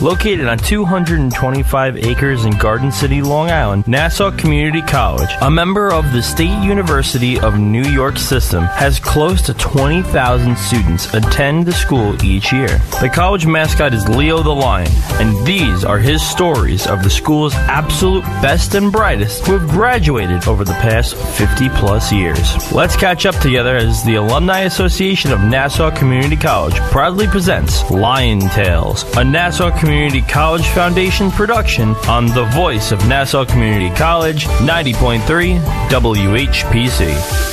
Located on 225 acres in Garden City, Long Island, Nassau Community College, a member of the State University of New York system, has close to 20,000 students attend the school each year. The college mascot is Leo the Lion, and these are his stories of the school's absolute best and brightest who have graduated over the past 50-plus years. Let's catch up together as the Alumni Association of Nassau Community College proudly presents Lion Tales, a Nassau Community College Foundation production on the voice of Nassau Community College, 90.3 WHPC.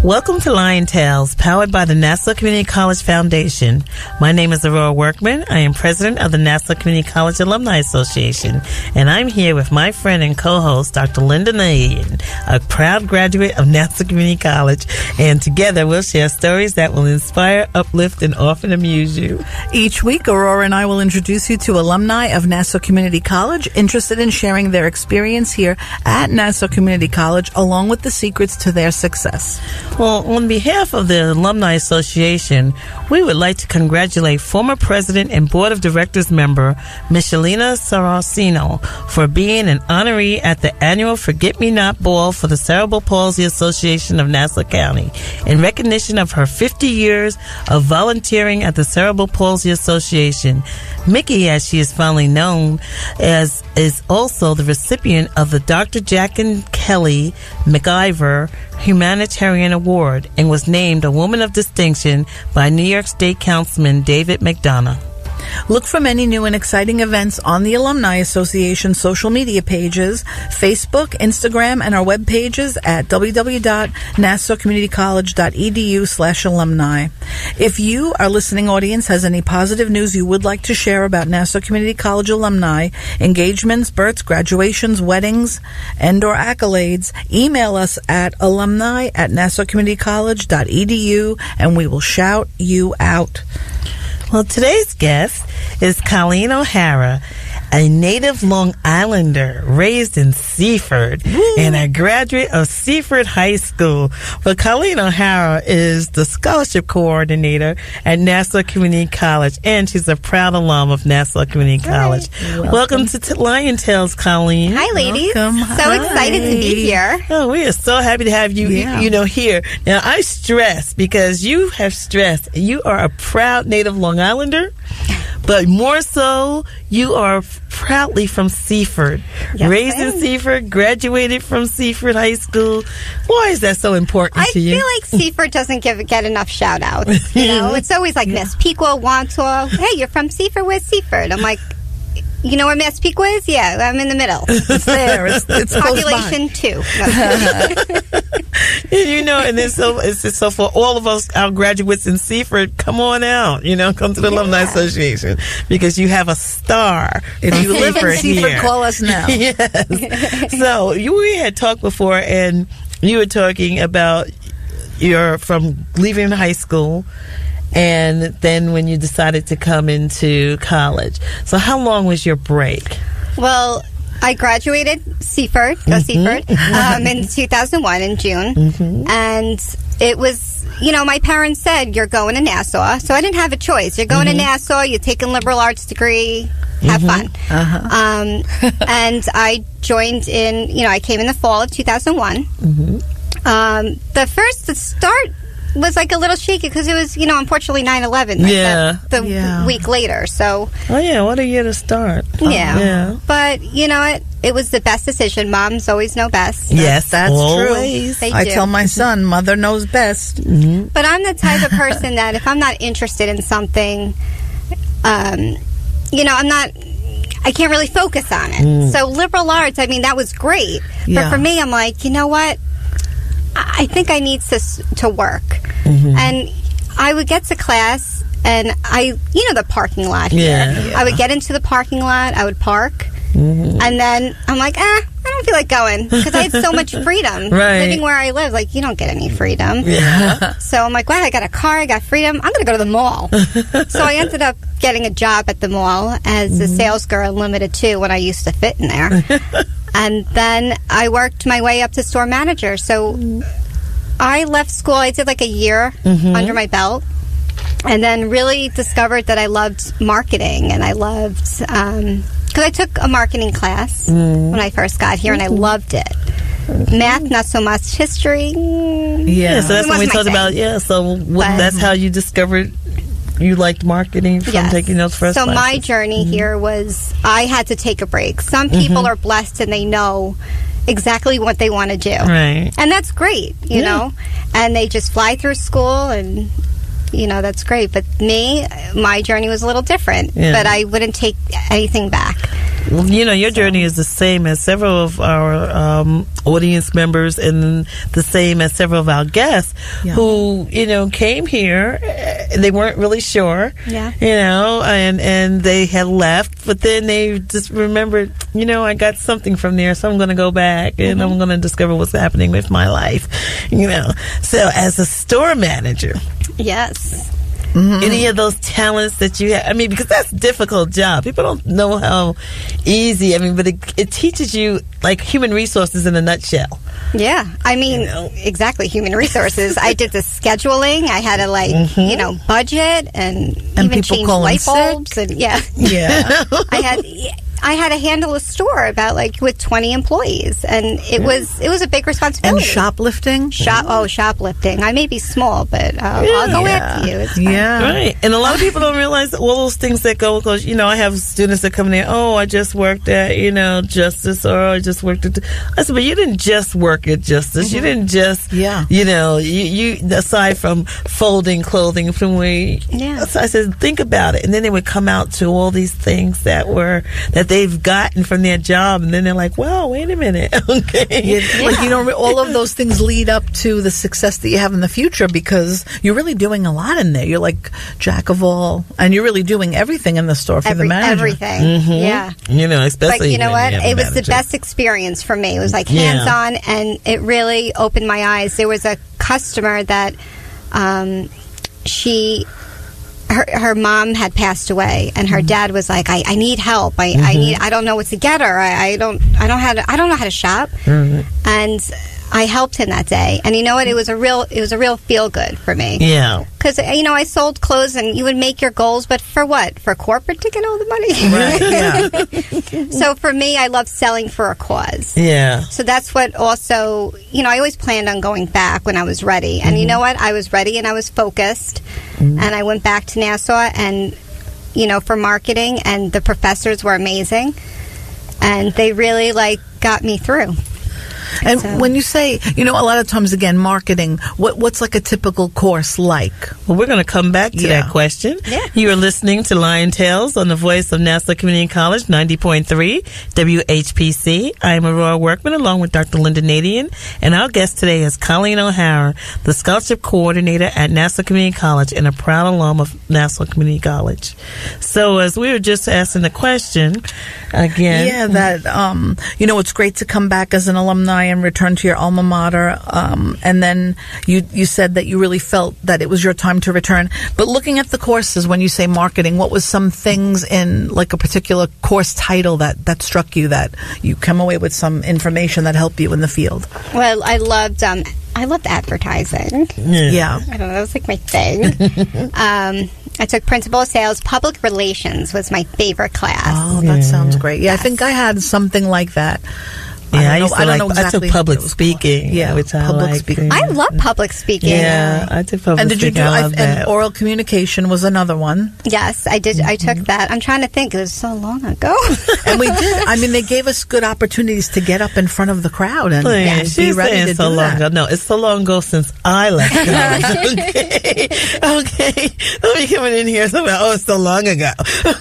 Welcome to Lion Tales, powered by the Nassau Community College Foundation. My name is Aurora Workman. I am president of the Nassau Community College Alumni Association, and I'm here with my friend and co-host, Dr. Lynnda Nadien, a proud graduate of Nassau Community College, and together we'll share stories that will inspire, uplift, and often amuse you. Each week, Aurora and I will introduce you to alumni of Nassau Community College interested in sharing their experience here at Nassau Community College, along with the secrets to their success. Well, on behalf of the Alumni Association, we would like to congratulate former President and Board of Directors member Michelina Saracino for being an honoree at the annual Forget-Me-Not Ball for the Cerebral Palsy Association of Nassau County. In recognition of her 50 years of volunteering at the Cerebral Palsy Association, Mickey, as she is fondly known, is also the recipient of the Dr. Jack and Kelly MacIver Humanitarian Award and was named a Woman of Distinction by New York State Councilman David McDonough. Look for many new and exciting events on the Alumni Association social media pages, Facebook, Instagram, and our web pages at www.nassaucommunitycollege.edu/alumni. If you, our listening audience, has any positive news you would like to share about Nassau Community College alumni, engagements, births, graduations, weddings, and/or accolades, email us at alumni@nassaucommunitycollege.edu and we will shout you out. Well, today's guest is Colleen O'Hara, a native Long Islander raised in Seaford and a graduate of Seaford High School. Well, Colleen O'Hara is the scholarship coordinator at Nassau Community College, and she's a proud alum of Nassau Community College. Welcome to Lion Tales, Colleen. Hi, ladies. Welcome. So excited to be here. Oh, we are so happy to have you, here. Now, I stress, because you have stressed, you are a proud native Long Islander, but more so, you are proudly from Seaford. Yes, raised in Seaford, graduated from Seaford High School. Why is that so important to you? I feel like Seaford doesn't get enough shout outs. You know, it's always like Massapequa, Wantaw. Hey, you're from Seaford. Where's Seaford? I'm like, you know where Massapequa is? Yeah, I'm in the middle. It's there. It's population 2. You know, and it's so for all of us, our graduates in Seaford, come on out. You know, come to the Alumni Association because you have a star. If you live in Seaford, call us now. Yes. So we had talked before, and you were talking about you're from leaving high school. And then when you decided to come into college. So how long was your break? Well, I graduated Seaford in 2001 in June. And it was, you know, my parents said, you're going to Nassau. So I didn't have a choice. You're going to Nassau, you're taking a liberal arts degree, have fun. And I joined in, you know, I came in the fall of 2001. The start was like a little shaky because it was, you know, unfortunately 9/11 the week later. So what a year to start. But you know what, it was the best decision. Moms always know best. Yes, that's always true. I tell my son, mother knows best. But I'm the type of person that if I'm not interested in something, you know, I can't really focus on it. So liberal arts, I mean, that was great. But for me, I'm like, you know what, I think I need to work. And I would get to class, and you know the parking lot here. I would get into the parking lot, I would park, and then I'm like, I don't feel like going because I had so much freedom. Living where I live, like, you don't get any freedom. So I'm like, wow, I got a car, I got freedom, I'm going to go to the mall. So I ended up getting a job at the mall as a sales girl in Limited 2 when I used to fit in there. And then I worked my way up to store manager. So I left school. I did like a year under my belt. And then really discovered that I loved marketing, and I loved, because I took a marketing class when I first got here, and I loved it. Math, not so much. History, so that's when we talked about, that's how you discovered you liked marketing from taking those first classes. My journey here was, I had to take a break. Some people are blessed and they know exactly what they want to do. Right. And that's great, you know. And they just fly through school, and, you know, that's great. But me, my journey was a little different. Yeah. But I wouldn't take anything back. Well, you know, your journey is the same as several of our audience members, and the same as several of our guests who, you know, came here. They weren't really sure, you know, and they had left, but then they just remembered, you know, I got something from there, so I'm going to go back and I'm going to discover what's happening with my life, you know. So as a store manager, any of those talents that you have, I mean, because that's a difficult job. People don't know how easy, I mean, but it teaches you, like, human resources in a nutshell. Yeah. I mean, exactly, human resources. I did the scheduling. I had to, like, you know, budget and even change light bulbs. And, I had to handle a store about, like, with 20 employees, and it was a big responsibility. And shoplifting? Shoplifting. I may be small, but I'll go after you. It's fine. Right. And a lot of people don't realize all those things that go, because, you know, I have students that come in there, I just worked at, you know, Justice, or I just worked at, I said, but you didn't just work at Justice. You didn't just, you know, you aside from folding clothing from where, so I said, think about it. And then they would come out to all these things that they've gotten from their job, and then they're like, "Wow, wait a minute, okay." Like, you know, all of those things lead up to the success that you have in the future, because you're really doing a lot in there. You're like jack of all, and you're really doing everything in the store for the manager. Everything, You know, especially. But you know what? It was the best experience for me. It was like hands-on, and it really opened my eyes. There was a customer that her mom had passed away, and her dad was like, I need help. I don't know what to get her. I don't know how to shop. And I helped him that day, and you know what? It was a real feel good for me. Yeah. Because, you know, I sold clothes, and you would make your goals, but for what? For corporate to get all the money? Right. So for me, I love selling for a cause. Yeah. So that's what also, you know, I always planned on going back when I was ready, and you know what? I was ready, and I was focused, and I went back to Nassau, and, you know, for marketing, and the professors were amazing, and they really, like, got me through. And when you say, you know, a lot of times, again, marketing, what's like a typical course like? Well, we're going to come back to that question. Yeah. You are listening to Lion Tales on the voice of Nassau Community College, 90.3 WHPC. I am Aurora Workman, along with Dr. Lynnda Nadien, and our guest today is Colleen O'Hara, the scholarship coordinator at Nassau Community College and a proud alum of Nassau Community College. So as we were just asking the question, again. Yeah, that, you know, it's great to come back as an alumni and return to your alma mater, and then you said that you really felt that it was your time to return. But looking at the courses, when you say marketing, what was some things in, like, a particular course title that struck you, that you come away with some information that helped you in the field? Well, I loved advertising. Yeah. I don't know, that was like my thing. I took Principal of Sales. Public Relations was my favorite class. Oh, that sounds great. Yeah, yes. I think I had something like that. Yeah, I took public speaking. Yeah, which public speaking. I love public speaking. Yeah, I took public speaking. And oral communication was another one. Yes, I did. I took that. I'm trying to think. It was so long ago. And we did. I mean, they gave us good opportunities to get up in front of the crowd and be ready to do that. No, it's so long ago since I left. Okay. Let me come in here. It's so long ago.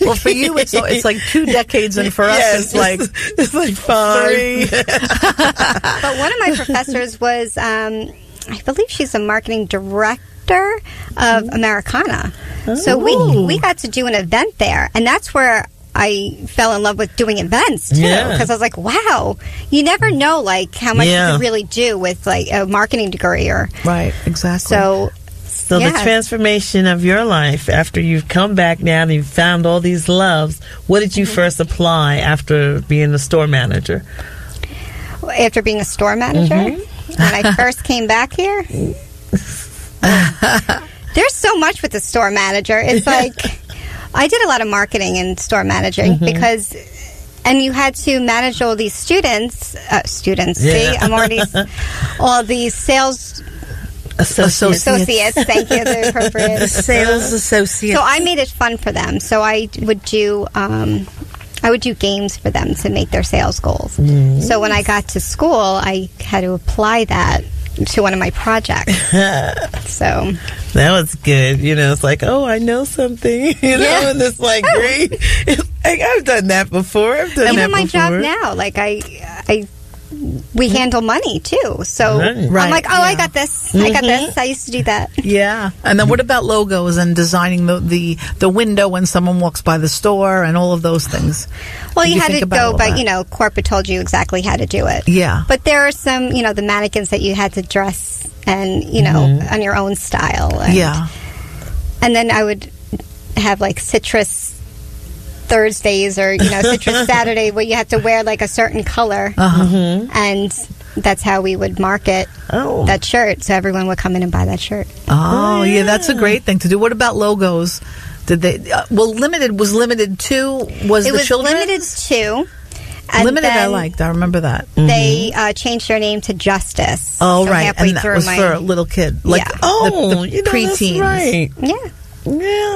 Well, for you, it's like 2 decades, and for us, it's like 5. But one of my professors was, I believe she's a marketing director of Americana. So we got to do an event there, and that's where I fell in love with doing events too, because I was like, wow, you never know, like, how much you can really do with, like, a marketing degree. Right, exactly. So the transformation of your life after you've come back now and you've found all these loves, what did you first apply after being a store manager? After being a store manager, when I first came back here, There's so much with the store manager. It's like, I did a lot of marketing and store managing because, and you had to manage all these students. See, I'm already, all these sales associates. Thank you, the appropriate sales associates. So I made it fun for them. So I would do games for them to make their sales goals. So when I got to school, I had to apply that to one of my projects. So that was good. It's like, oh, I know something. And it's like great. I've done that before. Even my job now, like we handle money too. So I'm like, oh, I got this. I got this. I used to do that. Yeah. And then what about logos and designing the window when someone walks by the store and all of those things? Well, you had to go, but corporate told you exactly how to do it. Yeah. But there are some, the mannequins that you had to dress and, on your own style. And, and then I would have like citrus Thursdays or citrus Saturday where you have to wear like a certain color, and that's how we would market that shirt, so everyone would come in and buy that shirt. Yeah, that's a great thing to do. What about logos? Did they limited was limited to children's? Limited to. And Limited, I liked. I remember that. They changed their name to Justice. Oh, so right, and that was for a little kid, like the preteens. Right. Yeah.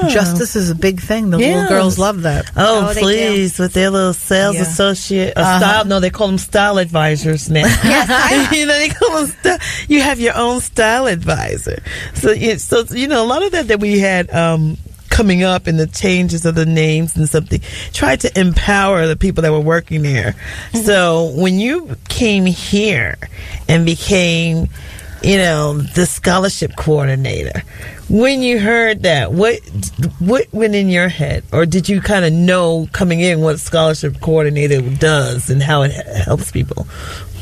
Justice is a big thing. The little girls love that. Oh, please, with their little sales associate, style. No, they call them style advisors now. Yes, they call them you have your own style advisor. So a lot of that we had coming up in the changes of the names and something tried to empower the people that were working there. So when you came here and became the scholarship coordinator, when you heard that, what went in your head? Or did you kind of know coming in what scholarship coordinator does and how it helps people?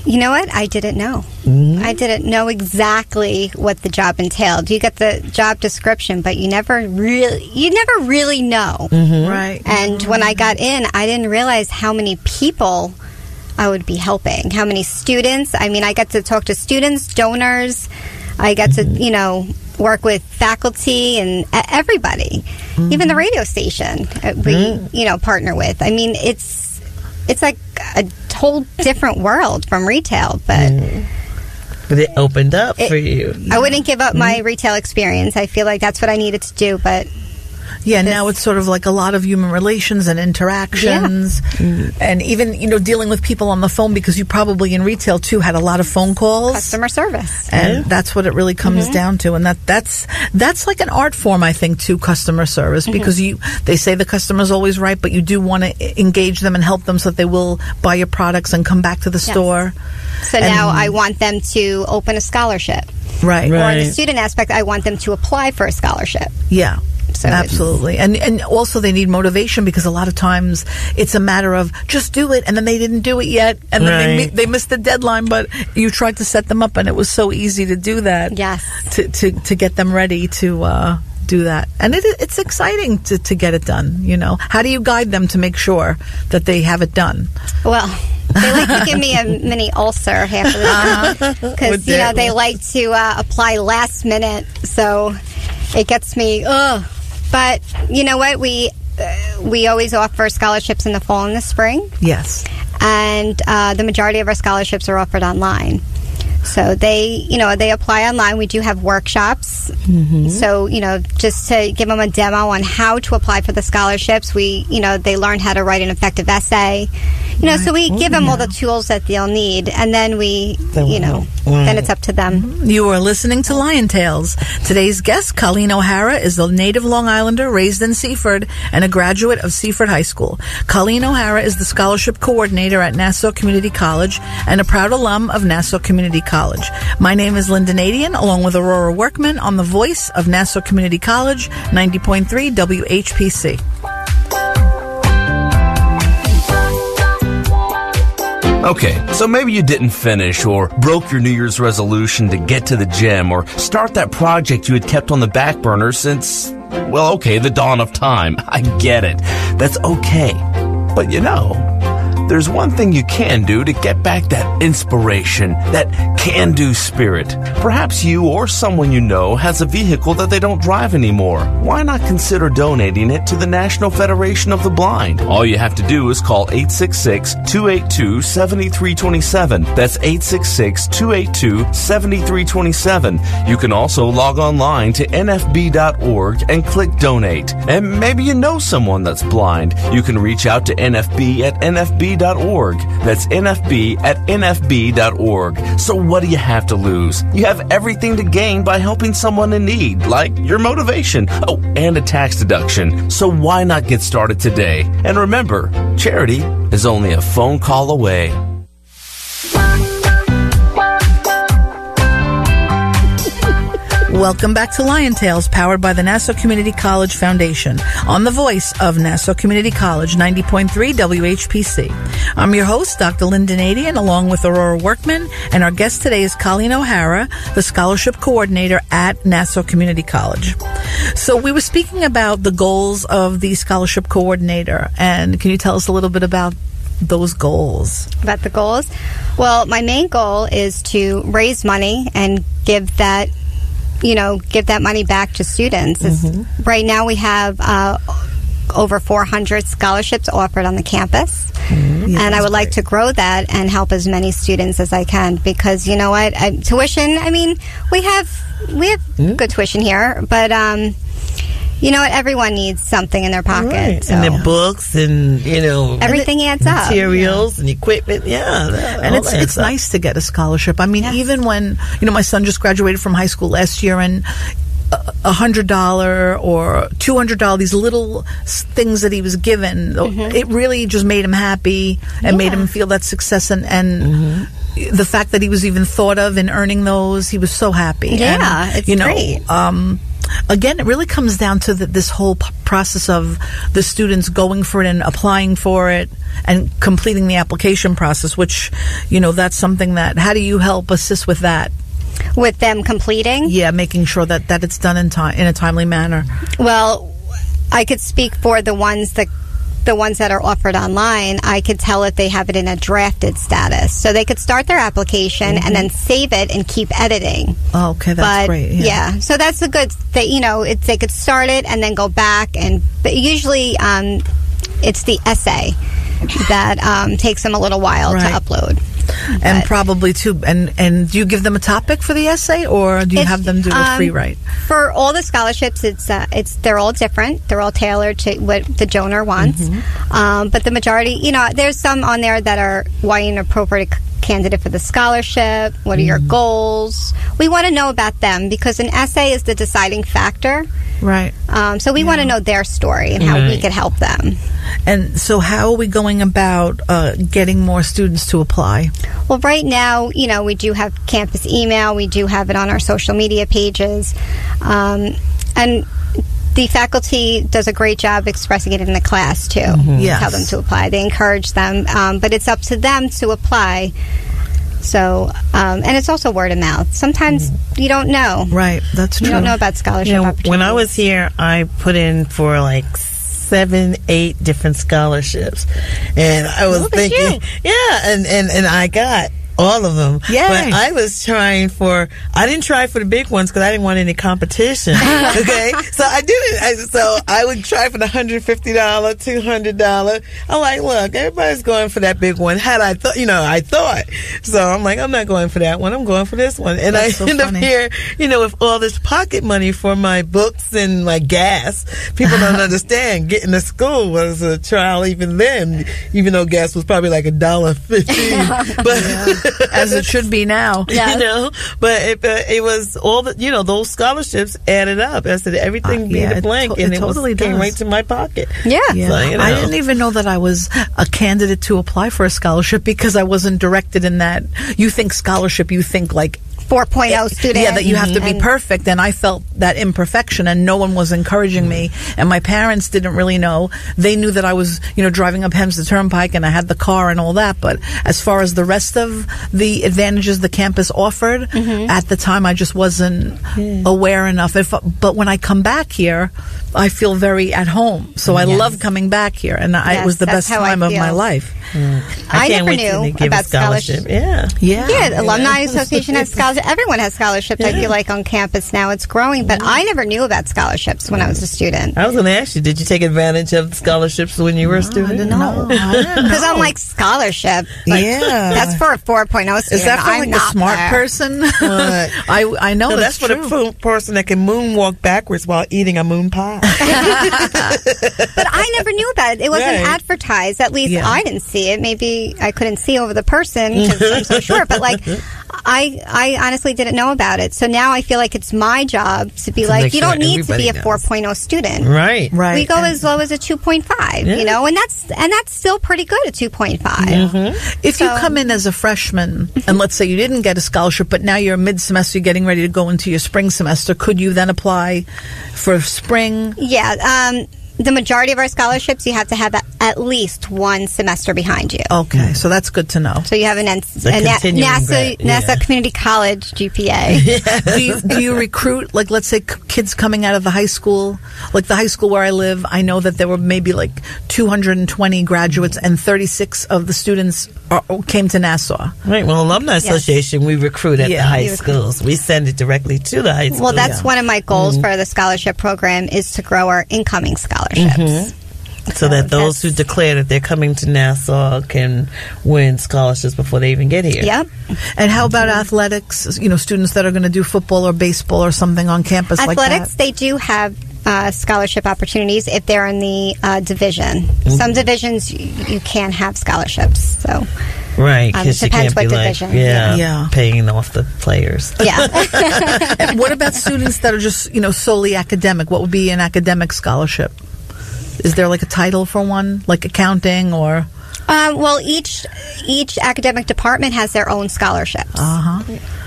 You know what? I didn't know. I didn't know exactly what the job entailed. You get the job description, but you never really know. Right. And when I got in, I didn't realize how many people I would be helping. How many students? I mean, I got to talk to students, donors. I got to, work with faculty and everybody, even the radio station we, partner with. I mean, it's like a whole different world from retail, but it opened up for you. I wouldn't give up my retail experience. I feel like that's what I needed to do, but now it's sort of like a lot of human relations and interactions, and even dealing with people on the phone, because you probably in retail too had a lot of phone calls, customer service, and that's what it really comes down to. And that's like an art form, I think, to customer service, because they say the customer's always right, but you do want to engage them and help them so that they will buy your products and come back to the store. So now I want them to open a scholarship, right? Or the student aspect, I want them to apply for a scholarship. Yeah. So absolutely. And also they need motivation, because a lot of times it's a matter of just do it, and then they didn't do it yet, and then they missed the deadline, but you tried to set them up, and it was so easy to do that. Yes. To get them ready to do that. And it's exciting to get it done, How do you guide them to make sure that they have it done? Well, they like to give me a mini ulcer half of the time, because they like to apply last minute, so it gets me But you know what? We always offer scholarships in the fall and the spring. Yes. And the majority of our scholarships are offered online. So they apply online. We do have workshops. So, just to give them a demo on how to apply for the scholarships, they learn how to write an effective essay. So we give them all the tools that they'll need, and then then it's up to them. You are listening to Lion Tales. Today's guest, Colleen O'Hara, is a native Long Islander raised in Seaford and a graduate of Seaford High School. Colleen O'Hara is the scholarship coordinator at Nassau Community College and a proud alum of Nassau Community College. My name is Lynnda Nadien, along with Aurora Workman, on the voice of Nassau Community College, 90.3 WHPC. Okay, so maybe you didn't finish or broke your New Year's resolution to get to the gym or start that project you had kept on the back burner since, the dawn of time. I get it. That's okay. But there's one thing you can do to get back that inspiration, that can-do spirit. Perhaps you or someone you know has a vehicle that they don't drive anymore. Why not consider donating it to the National Federation of the Blind? All you have to do is call 866-282-7327. That's 866-282-7327. You can also log online to nfb.org and click donate. And maybe you know someone that's blind. You can reach out to NFB at nfb.org. That's NFB at nfb.org. So what do you have to lose? You have everything to gain by helping someone in need, like your motivation. Oh, and a tax deduction. So why not get started today? And remember, charity is only a phone call away. Welcome back to Lion Tales, powered by the Nassau Community College Foundation, on the voice of Nassau Community College, 90.3 WHPC. I'm your host, Dr. Lynnda Nadien, along with Aurora Workman, and our guest today is Colleen O'Hara, the Scholarship Coordinator at Nassau Community College. So we were speaking about the goals of the Scholarship Coordinator, and can you tell us a little bit about those goals? About the goals? Well, my main goal is to raise money and give that money back to students. Mm-hmm. Right now we have over 400 scholarships offered on the campus. Mm-hmm. Yeah, and I would like to grow that and help as many students as I can, because you know what, tuition, I mean, we have good tuition here, but you know what, everyone needs something in their pocket. Right. So. And their books and, everything adds up. Materials and equipment, and it's nice to get a scholarship. I mean, even when, my son just graduated from high school last year, and $100 or $200, these little things that he was given, it really just made him happy and made him feel that success, and the fact that he was even thought of in earning those, he was so happy. Yeah, and, it's great. Again, it really comes down to this whole process of the students going for it and applying for it and completing the application process, which, that's something that, how do you help assist with that? With them completing? Yeah, making sure that it's done in a timely manner. Well, I could speak for the ones that are offered online. I could tell if they have it in a drafted status. So they could start their application and then save it and keep editing. Oh, okay, that's great. Yeah, so that's a good thing. They could start it and then go back. But usually it's the essay that takes them a little while to upload. And probably too. And do you give them a topic for the essay, or do you have them do a free write? For all the scholarships, they're all different. They're all tailored to what the donor wants. But the majority, there's some on there that are why you're an appropriate candidate for the scholarship. What are your goals? We want to know about them, because an essay is the deciding factor. Right. So we want to know their story and how we could help them. And so how are we going about getting more students to apply? Well, right now, we do have campus email. We do have it on our social media pages. And the faculty does a great job expressing it in the class, too. Yes. Tell them to apply. They encourage them. But it's up to them to apply. So, and it's also word of mouth. Sometimes you don't know. Right, that's true. You don't know about scholarship opportunities. When I was here, I put in for 7-8 different scholarships, and I was thinking, and I got all of them. Yeah. But I was trying I didn't try for the big ones because I didn't want any competition. Okay? So I didn't. So I would try for the $150, $200. I'm like, look, everybody's going for that big one. I thought. So I'm like, I'm not going for that one. I'm going for this one. And That's I end up here, with all this pocket money for my books and my gas. People don't understand. Getting to school was a trial even then, even though gas was probably like $1.15. But as it should be now. But it was all those scholarships added up. I said everything made a blank, and it totally came right to my pocket. Yeah. So, I didn't even know that I was a candidate to apply for a scholarship, because I wasn't directed in that. You think scholarship, you think like 4.0 student. Yeah, that you have to be perfect, and I felt that imperfection, and no one was encouraging me, and my parents didn't really know. They knew that I was, driving up Hempstead Turnpike, and I had the car and all that, but as far as the rest of the advantages the campus offered, at the time I just wasn't aware enough. But when I come back here, I feel very at home. So I love coming back here, and it was the best time of my life. I never knew about scholarship. Yeah. Alumni Association has scholarships. Everyone has scholarships. I feel like on campus now it's growing, but I never knew about scholarships when I was a student. I was going to ask you, did you take advantage of scholarships when you were a student? No, because I'm like, scholarship. Like, that's for a 4.0 student. Is that for like a smart person? I know that's for the person that can moonwalk backwards while eating a moon pie. But I never knew about it. It wasn't advertised. At least I didn't see it. Maybe I couldn't see over the person because I'm so short. But like, I honestly didn't know about it. So now I feel like it's my job to be like, you don't need to be a 4.0 student. Right. We go as low as a 2.5, you know, and that's still pretty good at 2.5. If you come in as a freshman, and let's say you didn't get a scholarship, but now you're mid-semester, you're getting ready to go into your spring semester, could you then apply for spring? Yeah. The majority of our scholarships, you have to have at least one semester behind you. Okay, so that's good to know. So you have a Nassau Community College GPA. Do you recruit, like, let's say kids coming out of the high school, like the high school where I live, I know that there were maybe like 220 graduates and 36 of the students came to Nassau. Right, well, Alumni Association, we recruit at the high schools. We send it directly to the high school. Well, that's one of my goals for the scholarship program is to grow our incoming scholarships. So that those who declare that they're coming to Nassau can win scholarships before they even get here. Yep. And how about athletics? You know, students that are going to do football or baseball or something on campus like that? Athletics, they do have scholarship opportunities if they're in the division. Some divisions you can't have scholarships. So right, because you can't be like paying off the players. Yeah. And what about students that are just, you know, solely academic? What would be an academic scholarship? Is there like a title for one, like accounting or? Well, each academic department has their own scholarships.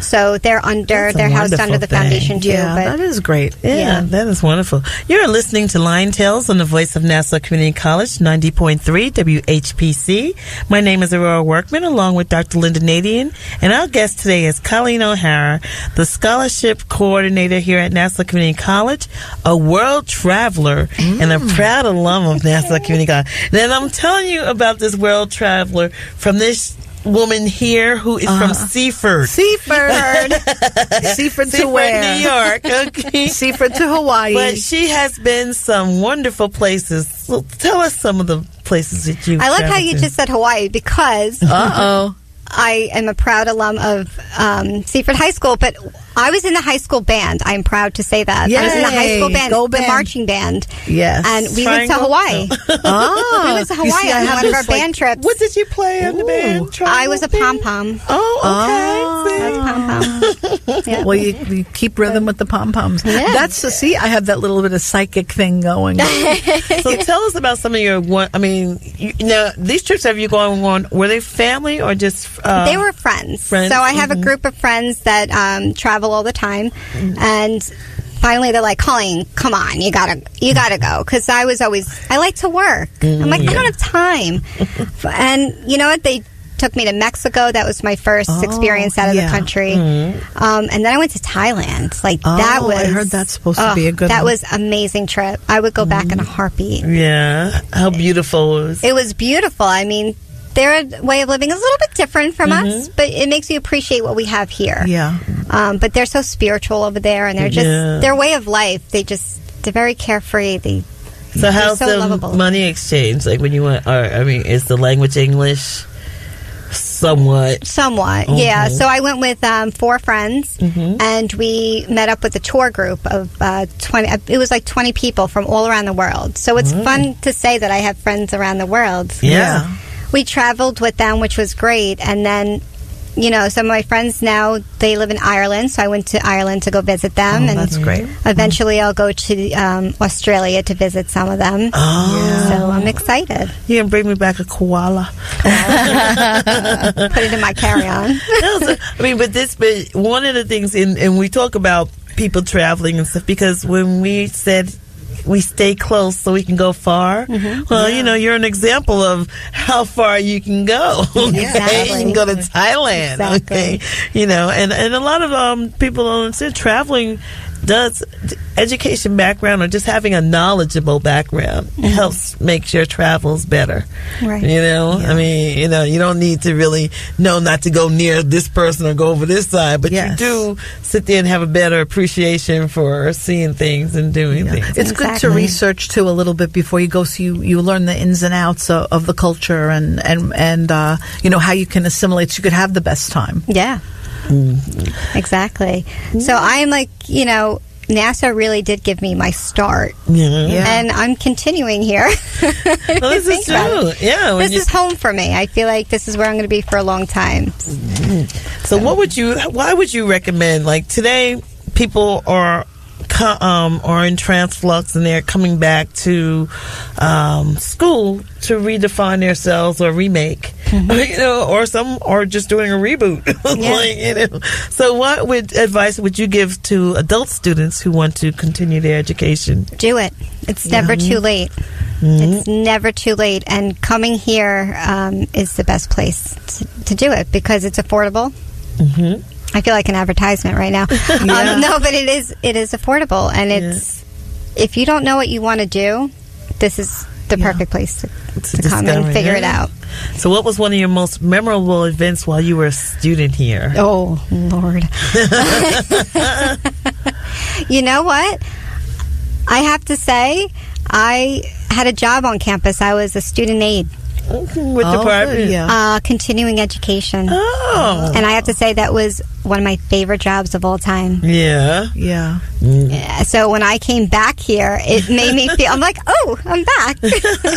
So they're housed under the foundation too. Yeah, that is great. Yeah, that is wonderful. You're listening to Lion Tales on the voice of Nassau Community College, 90.3 WHPC. My name is Aurora Workman, along with Dr. Lynnda Nadien, and our guest today is Colleen O'Hara, the scholarship coordinator here at Nassau Community College, a world traveler, and a proud alum of Nassau Community College. Then I'm telling you about this world traveler from this woman here who is from Seaford. Seaford to where? New York. Okay. Seaford to Hawaii. But she has been some wonderful places. So tell us some of the places that you've I like how you to. just said Hawaii because I am a proud alum of Seaford High School, but I was in the high school band. I'm proud to say that. Yay. I was in the high school band, Go band. the marching band. Yes. And we went to Hawaii. We went to Hawaii on one of our band trips. What did you play on the band? I was a pom-pom. Oh, okay. I was pom-pom. Yeah. Well, you keep rhythm with the pom-poms. Yeah. I have that little bit of psychic thing going. So tell us about some of your, these trips have you gone on, were they family or just... they were friends. So I have a group of friends that travel all the time, and finally they're like, Colleen, come on, you gotta go, because I like to work. I'm like, I don't have time. And you know what, they took me to Mexico. That was my first experience out of the country. And then I went to Thailand. I heard that's supposed to be a good that one. was an amazing trip. I would go back in a heartbeat. Yeah. How beautiful it was. It was beautiful. I mean, their way of living is a little bit different from us, but it makes you appreciate what we have here. Yeah. But they're so spiritual over there, and they're just their way of life. They're very carefree. So how's so the lovable. money exchange? Like when you went, is the language English? Somewhat, yeah. So I went with 4 friends, and we met up with a tour group of 20. It was like 20 people from all around the world. So it's fun to say that I have friends around the world. Yeah. We traveled with them, which was great. And then, some of my friends now, they live in Ireland, so I went to Ireland to go visit them. And that's great. Eventually I'll go to Australia to visit some of them. So I'm excited. You can bring me back a koala. Put it in my carry-on. But one of the things, and we talk about people traveling and stuff, because when we said we stay close so we can go far. You're an example of how far you can go. Exactly. You can go to Thailand. Exactly. Okay. And a lot of people don't understand traveling. does education background or just having a knowledgeable background helps make your travels better. Right. You know, I mean, you know, you don't need to really know not to go near this person or go over this side, but you do sit there and have a better appreciation for seeing things and doing things. It's good to research too a little bit before you go, so you learn the ins and outs of the culture and you know, how you can assimilate so you could have the best time. Yeah. Exactly. So I'm like, you know, Nassau really did give me my start. And I'm continuing here. Well, this is true. Yeah. This is home for me. I feel like this is where I'm going to be for a long time. So why would you recommend, like today, people are in transflux and they're coming back to school to redefine themselves or remake, you know, or some are just doing a reboot. Like, you know. So what advice would you give to adult students who want to continue their education? Do it. It's never too late. It's never too late. And coming here is the best place to do it because it's affordable. I feel like an advertisement right now. No, but it is affordable, and it's if you don't know what you want to do, this is the perfect place to come and figure it out. So what was one of your most memorable events while you were a student here? Oh, Lord. You know what? I have to say, I had a job on campus. I was a student aid. With department? Continuing education. Oh. And I have to say that was one of my favorite jobs of all time. Yeah. So when I came back here, it made me feel, I'm like, oh, I'm back.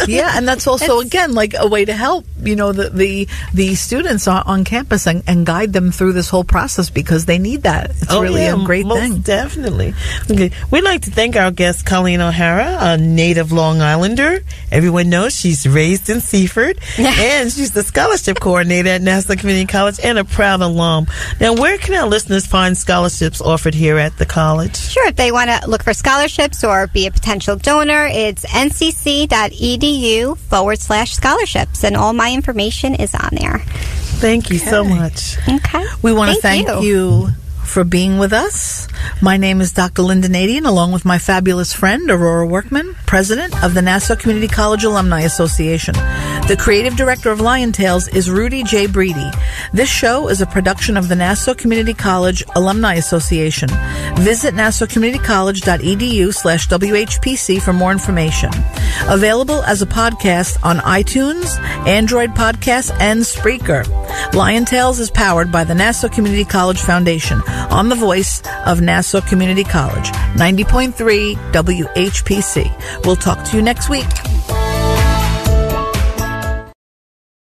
And that's also, again, like a way to help, you know, the students on campus and guide them through this whole process because they need that. It's really a great thing. Definitely. Okay. We'd like to thank our guest, Colleen O'Hara, a native Long Islander. Everyone knows she's raised in Seaford, and she's the scholarship coordinator at Nassau Community College and a proud alum. Now, where can our listeners find scholarships offered here at the college? Sure. If they want to look for scholarships or be a potential donor, it's ncc.edu/scholarships, and all my information is on there. Thank you so much. Okay. We want to thank you for being with us. My name is Dr. Lynnda Nadien, along with my fabulous friend, Aurora Workman, president of the Nassau Community College Alumni Association. The creative director of Lion Tales is Rudy J. Breedy. This show is a production of the Nassau Community College Alumni Association. Visit nassaucommunitycollege.edu/WHPC for more information. Available as a podcast on iTunes, Android Podcasts, and Spreaker. Lion Tales is powered by the Nassau Community College Foundation on the voice of Nassau Community College, 90.3 WHPC. We'll talk to you next week.